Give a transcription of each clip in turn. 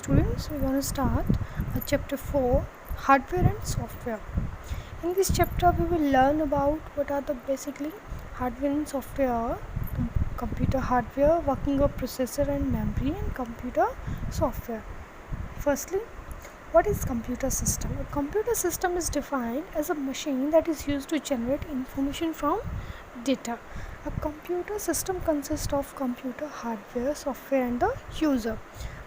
students, we're going to start chapter 4, hardware and software. In this chapter we will learn about what are the basically hardware and software, computer hardware, working of processor and memory, and computer software. Firstly, what is computer system? A computer system is defined as a machine that is used to generate information from data. A computer system consists of computer hardware, software and the user.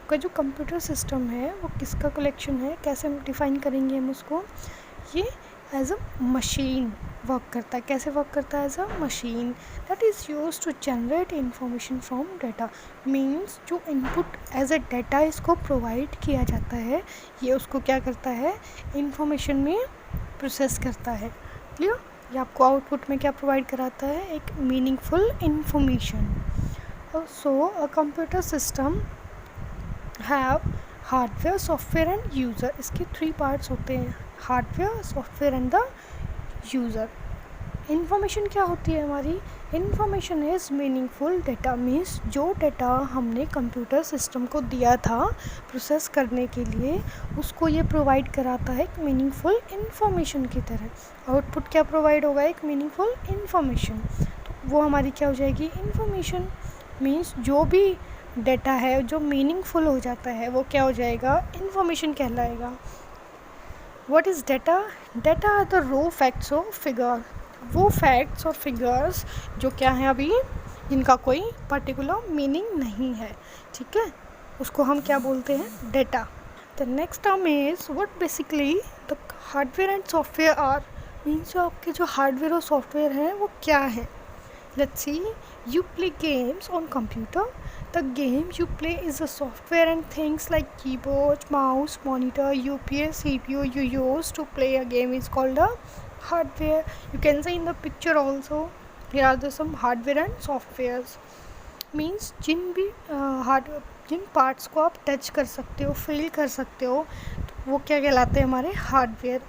का जो computer system है वो किसका collection है, कैसे define करेंगे हम उसको? ये एज अ मशीन वर्क करता है. कैसे वर्क करता है? As a machine that is used to generate information from data. Means जो इनपुट एज अ डाटा इसको प्रोवाइड किया जाता है, ये उसको क्या करता है? इंफॉर्मेशन में प्रोसेस करता है. क्लियर? ये आपको आउटपुट में क्या प्रोवाइड कराता है? एक meaningful information. So a computer system have hardware, software end user. इसके 3 पार्ट्स होते हैं, hardware, software and the user. Information क्या होती है हमारी? Information is meaningful data. Means जो डाटा हमने कंप्यूटर सिस्टम को दिया था प्रोसेस करने के लिए, उसको ये प्रोवाइड कराता है एक मीनिंगफुल इन्फॉर्मेशन की तरह. आउटपुट क्या प्रोवाइड होगा? एक मीनिंगफुल इन्फॉर्मेशन. तो वो हमारी क्या हो जाएगी? इन्फॉर्मेशन. मीन्स जो भी डाटा है जो मीनिंगफुल हो जाता है वो क्या हो जाएगा? इन्फॉर्मेशन कहलाएगा. What is data? Data are the raw facts और फिगर. वो फैक्ट्स और फिगर्स जो क्या हैं अभी, जिनका कोई पर्टिकुलर मीनिंग नहीं है. ठीक है, उसको हम क्या बोलते हैं? Data. The next term is what basically the hardware and software are. Means जो आपके जो हार्डवेयर और सॉफ्टवेयर हैं वो क्या है? Let's see, you play games on computer. The game you play is a software and things like keyboard, mouse, monitor, UPS, CPU you use to play a game is called a hardware. You can see in the picture also, here are the some hardware and softwares. Means जिन parts को आप touch कर सकते हो, feel कर सकते हो, तो वो क्या कहलाते हैं? हमारे हार्डवेयर.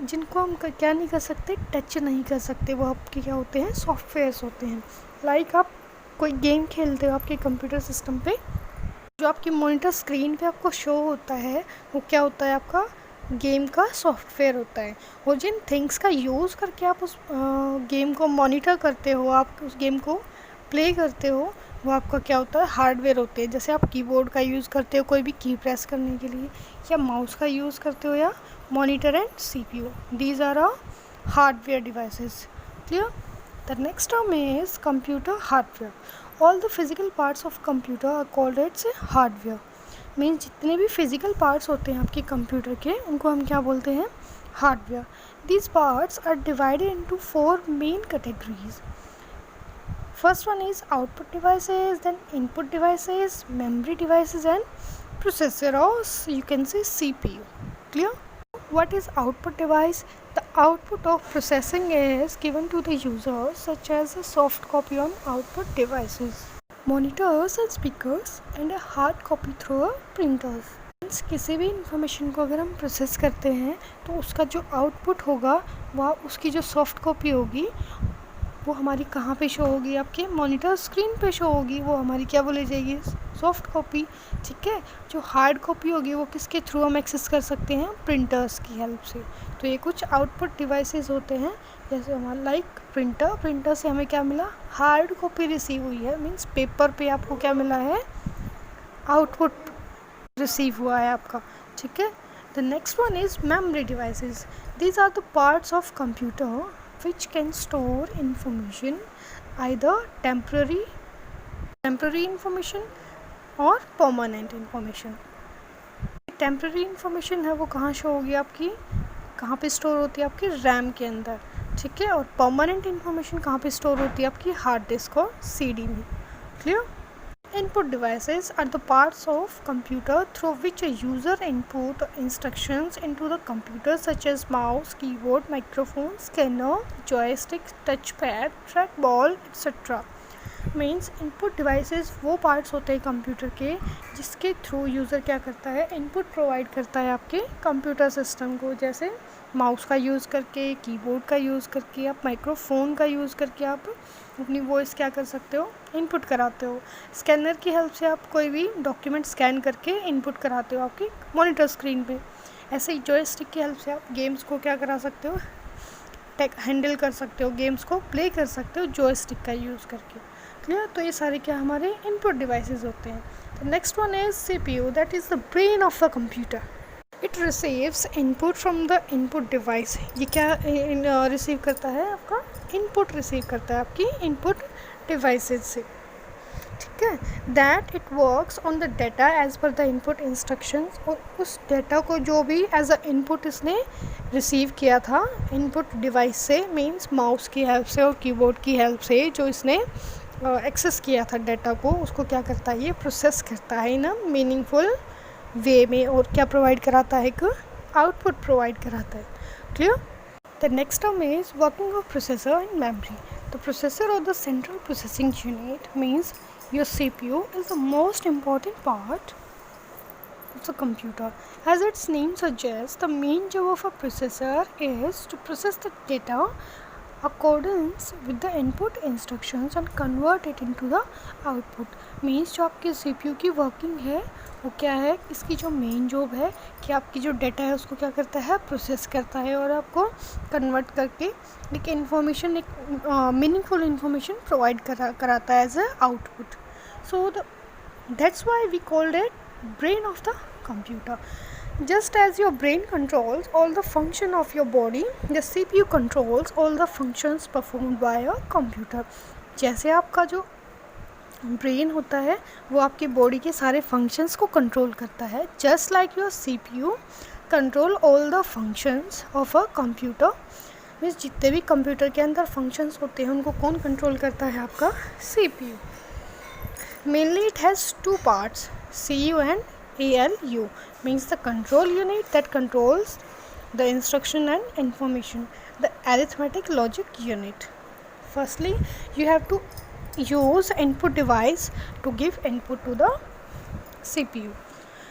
जिनको हम क्या नहीं कर सकते? टच नहीं कर सकते, वो आपके क्या होते हैं? सॉफ्टवेयर्स होते हैं. लाइक आप कोई गेम खेलते हो आपके कंप्यूटर सिस्टम पे, जो आपकी मॉनिटर स्क्रीन पे आपको शो होता है वो क्या होता है? आपका गेम का सॉफ्टवेयर होता है. और जिन थिंग्स का यूज़ करके आप उस गेम को मॉनिटर करते हो, आप उस गेम को प्ले करते हो, वो आपका क्या होता है? हार्डवेयर होते हैं. जैसे आप कीबोर्ड का यूज़ करते हो कोई भी की प्रेस करने के लिए, या माउस का यूज़ करते हो, या monitor and CPU. These are a hardware devices. Clear? The next term is computer hardware. All the physical parts of computer are called its hardware. Means जितने भी फिजिकल पार्ट्स होते हैं आपके कंप्यूटर के, उनको हम क्या बोलते हैं? Hardware. These parts are divided into 4 main categories. First one is output devices, then input devices, memory devices and processor, or you can say CPU. Clear? What is output device? The output of processing is given to the user such as a soft copy on output devices, monitors and speakers, and a hard copy through a printers. किसी भी information को अगर हम process करते हैं तो उसका जो आउटपुट होगा वह उसकी जो सॉफ्ट कॉपी होगी वो हमारी कहाँ पे शो होगी? आपके मॉनिटर स्क्रीन पे शो होगी. वो हमारी क्या बोली जाएगी? Soft copy. ठीक है. जो हार्ड कॉपी होगी वो किसके थ्रू हम एक्सेस कर सकते हैं? प्रिंटर्स की हेल्प से. तो ये कुछ आउटपुट डिवाइसेस होते हैं. जैसे हमारा लाइक प्रिंटर से हमें क्या मिला? हार्ड कॉपी रिसीव हुई है. मीन्स पेपर पे आपको क्या मिला है? आउटपुट रिसीव हुआ है आपका. ठीक है. The next one is memory devices. These are the parts of computer which can store information, either temporary information or permanent information. Temporary information है वो कहाँ शो होगी? आपकी कहाँ पे स्टोर होती है? आपकी रैम के अंदर. ठीक है. और परमानेंट इन्फॉर्मेशन कहाँ पे स्टोर होती है? आपकी हार्ड डिस्क और CD में. Clear? Input devices are the parts of computer through which a user input instructions into the computer such as mouse, keyboard, microphone, scanner, joystick, touchpad, trackball, etc. Means input devices वो parts होते हैं computer के जिसके through user क्या करता है, input provide करता है आपके कंप्यूटर सिस्टम को। जैसे माउस का यूज़ करके, कीबोर्ड का यूज़ करके, आप माइक्रोफोन का यूज़ करके आप अपनी वॉइस क्या कर सकते हो, इनपुट कराते हो। स्कैनर की हेल्प से आप कोई भी डॉक्यूमेंट स्कैन करके इनपुट कराते हो आपकी मॉनिटर स्क्रीन पे। ऐसे ही जॉयस्टिक की हेल्प से आप गेम्स को क्या करा सकते हो, हैंडल कर सकते हो, गेम्स को प्ले कर सकते हो जॉयस्टिक का यूज़ करके। क्लियर? तो ये सारे क्या हमारे इनपुट डिवाइसेस होते हैं। तो next one is CPU, that is the brain of the computer. It receives input from the input device. ये क्या रिसीव करता है, आपका इनपुट रिसीव करता है आपकी इनपुट डिवाइसेस से। ठीक है, that it works on the data as per the input instructions. और उस डाटा को जो भी एज अ इनपुट इसने रिसीव किया था इनपुट डिवाइस से, मीन्स माउस की हेल्प से और कीबोर्ड की हेल्प से जो इसने एक्सेस किया था डाटा को, उसको क्या करता है, ये प्रोसेस करता है इन अ मीनिंगफुल वे में, और क्या प्रोवाइड कराता है, एक आउटपुट प्रोवाइड कराता है। Clear? The next term is working of processor in memory. The processor और the central processing unit means your CPU is the most important part of the computer. As its name suggests, the main job of a processor is to process the data accordance with the input instructions and convert it into the output. Means जो आपके CPU की working है वो क्या है, इसकी जो main job है कि आपकी जो डाटा है उसको क्या करता है, प्रोसेस करता है और आपको कन्वर्ट करके एक इन्फॉर्मेशन, एक मीनिंगफुल इन्फॉर्मेशन प्रोवाइड कराता है as a output. So that's why we called it brain of the computer. Just as your brain controls all the function of your body, the CPU controls all the functions performed by a computer. जैसे आपका जो brain होता है वो आपकी body के सारे functions को कंट्रोल करता है, just like your CPU control all the functions of a computer. Means जितने भी कंप्यूटर के अंदर फंक्शंस होते हैं उनको कौन कंट्रोल करता है, आपका CPU. Mainly it has two parts, CU and ALU, means the control unit that controls the instruction and information, the arithmetic logic unit. Firstly, you have to use input device to give input to the CPU.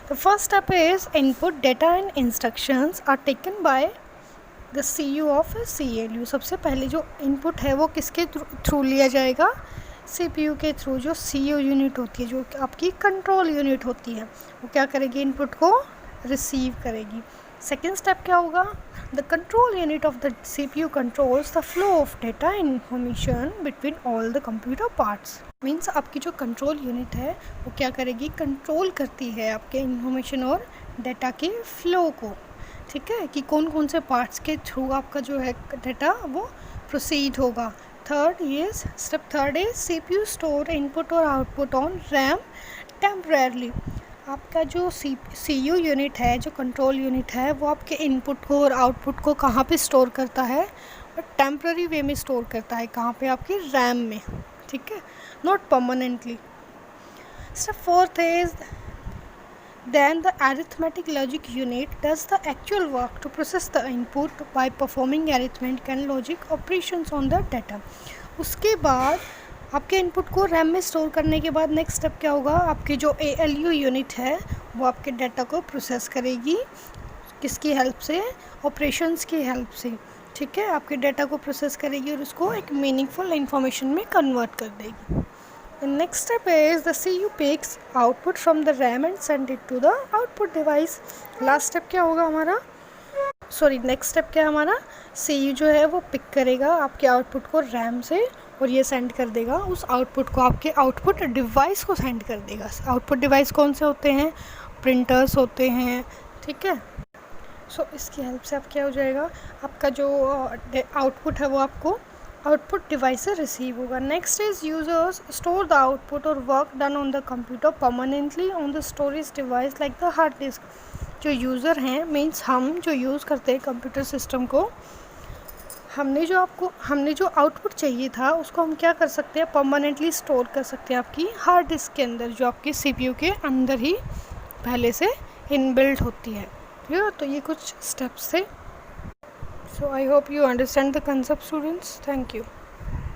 The first step is input data and instructions are taken by the CU of CLU. सबसे पहले जो input है वो किसके through लिया जाएगा, CPU के through. जो CU यूनिट होती है, जो आपकी कंट्रोल यूनिट होती है, वो क्या करेगी, इनपुट को रिसीव करेगी। सेकेंड स्टेप क्या होगा, the control unit of the CPU controls the flow of data and information between all the computer parts. Means आपकी जो कंट्रोल यूनिट है वो क्या करेगी, कंट्रोल करती है आपके इंफॉर्मेशन और डेटा के फ्लो को। ठीक है, कि कौन कौन से पार्ट्स के थ्रू आपका जो है डेटा वो प्रोसीड होगा। Step third is CPU store input और output on RAM temporarily. आपका जो CU यूनिट है, जो कंट्रोल यूनिट है, वो आपके इनपुट को और आउटपुट को कहाँ पे स्टोर करता है, और टेम्प्ररी वे में स्टोर करता है, कहाँ पे, आपकी रैम में। ठीक है, not permanently. Step fourth is then the arithmetic logic unit does the actual work to process the input by performing arithmetic and logic operations on the data. उसके बाद आपके इनपुट को रैम में स्टोर करने के बाद नेक्स्ट स्टेप क्या होगा, आपकी जो ALU यूनिट है वो आपके डाटा को प्रोसेस करेगी, किसकी हेल्प से, ऑपरेशंस की हेल्प से। ठीक है, आपके डाटा को प्रोसेस करेगी और उसको एक मीनिंगफुल इंफॉर्मेशन में कन्वर्ट कर देगी। The next step is the CU picks output from the RAM and send it to the output device. Last step क्या होगा हमारा, नेक्स्ट स्टेप क्या है हमारा, CU जो है वो पिक करेगा आपके आउटपुट को रैम से और ये सेंड कर देगा उस आउटपुट को, आपके आउटपुट डिवाइस को सेंड कर देगा। आउटपुट डिवाइस कौन से होते हैं, प्रिंटर्स होते हैं। ठीक है, इसकी हेल्प से आप क्या हो जाएगा, आपका जो आउटपुट है वो आपको आउटपुट डिवाइस से रिसीव होगा। Next is users store the output और work done on the computer permanently on the storage device like the hard disk. जो यूज़र हैं, मीन्स हम जो यूज़ करते हैं कंप्यूटर सिस्टम को, हमने जो आउटपुट चाहिए था उसको हम क्या कर सकते हैं, परमानेंटली स्टोर कर सकते हैं आपकी हार्ड डिस्क के अंदर, जो आपकी CPU के अंदर ही पहले से इनबिल्ट होती है। तो ये कुछ स्टेप्स थे। So I hope you understand the concept, students. Thank you.